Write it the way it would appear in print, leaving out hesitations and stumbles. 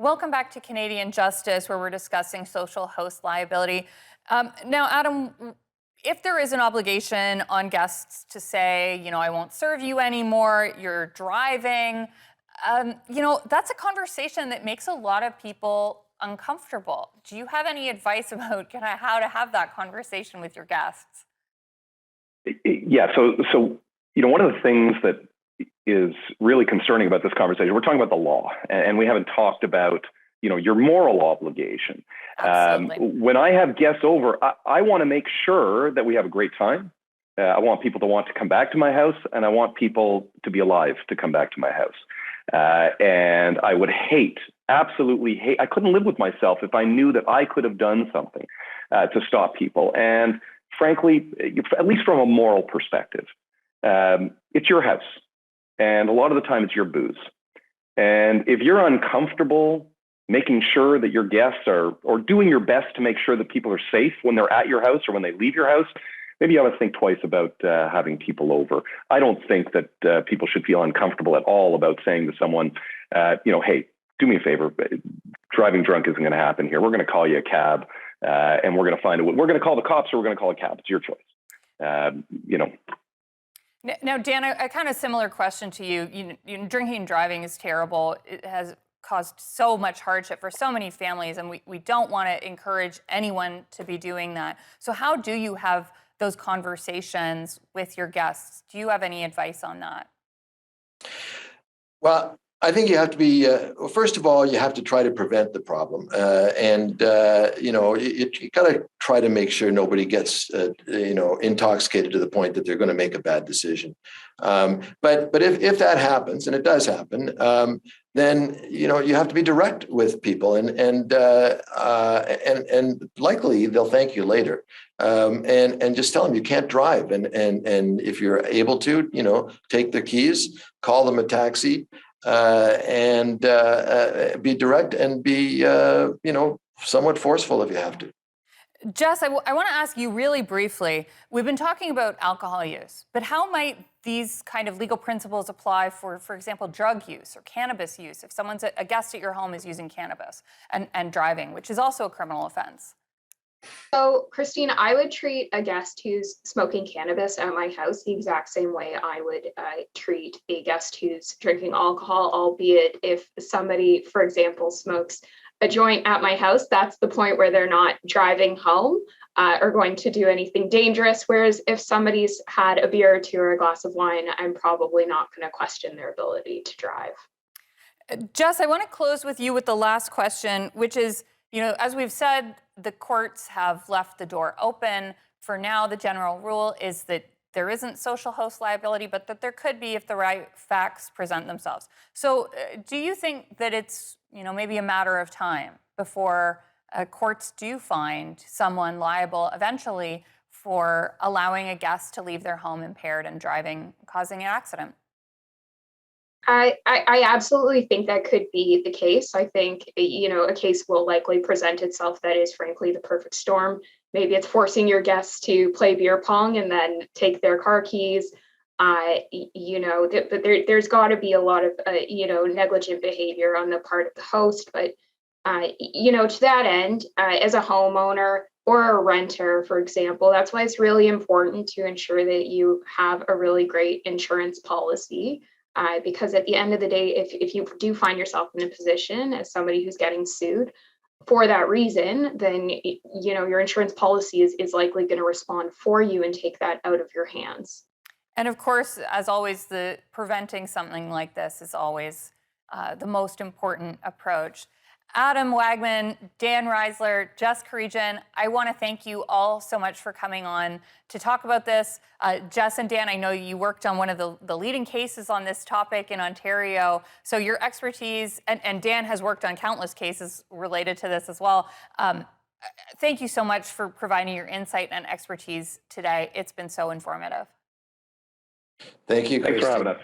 Welcome back to Canadian Justice, where we're discussing social host liability. Now, Adam, if there is an obligation on guests to say, I won't serve you anymore, you're driving, that's a conversation that makes a lot of people uncomfortable. Do you have any advice about how to have that conversation with your guests? Yeah. So one of the things that is really concerning about this conversation, we're talking about the law, and we haven't talked about, your moral obligation. Absolutely. When I have guests over, I want to make sure that we have a great time. I want people to want to come back to my house, and I want people to be alive to come back to my house. And I would absolutely hate, I couldn't live with myself if I knew that I could have done something to stop people. And frankly, at least from a moral perspective, it's your house. And a lot of the time it's your booze. And if you're uncomfortable making sure that your guests are, or doing your best to make sure that people are safe when they're at your house or when they leave your house, maybe you ought to think twice about having people over. I don't think that people should feel uncomfortable at all about saying to someone, hey, do me a favor, driving drunk isn't going to happen here. We're going to call you a cab and we're going to find a way. We're going to call the cops or we're going to call a cab. It's your choice. Now, Dan, a kind of similar question to you. Drinking and driving is terrible. It has caused so much hardship for so many families, and we don't want to encourage anyone to be doing that. So how do you have those conversations with your guests? Do you have any advice on that? Well, I think you have to be, first of all, you have to try to prevent the problem. You got to try to make sure nobody gets, intoxicated to the point that they're going to make a bad decision. But if that happens, and it does happen, then, you have to be direct with people and likely they'll thank you later. And just tell them you can't drive. And if you're able to, take their keys, call them a taxi, and be direct and be, somewhat forceful if you have to. Jess, I want to ask you really briefly, we've been talking about alcohol use, but how might these kind of legal principles apply for example, drug use or cannabis use, if someone's a guest at your home is using cannabis and driving, which is also a criminal offense? So, Christine, I would treat a guest who's smoking cannabis at my house the exact same way I would treat a guest who's drinking alcohol, albeit if somebody, for example, smokes a joint at my house, that's the point where they're not driving home or going to do anything dangerous. Whereas if somebody's had a beer or two or a glass of wine, I'm probably not going to question their ability to drive. Jess, I want to close with you with the last question, which is, as we've said, the courts have left the door open. For now, the general rule is that there isn't social host liability, but that there could be if the right facts present themselves. So do you think that it's, maybe a matter of time before courts do find someone liable eventually for allowing a guest to leave their home impaired and driving, causing an accident? I absolutely think that could be the case. I think, a case will likely present itself that is frankly the perfect storm. Maybe it's forcing your guests to play beer pong and then take their car keys. But there's got to be a lot of, negligent behavior on the part of the host. But, to that end, as a homeowner or a renter, for example, that's why it's really important to ensure that you have a really great insurance policy. Because at the end of the day, if you do find yourself in a position as somebody who's getting sued for that reason, then your insurance policy is likely going to respond for you and take that out of your hands. And of course, as always, the preventing something like this is always the most important approach. Adam Wagman, Dan Reisler, Jess Karijan, I want to thank you all so much for coming on to talk about this. Jess and Dan, I know you worked on one of the leading cases on this topic in Ontario. So your expertise, and Dan has worked on countless cases related to this as well. Thank you so much for providing your insight and expertise today. It's been so informative. Thank you, Thanks Christy. for having us.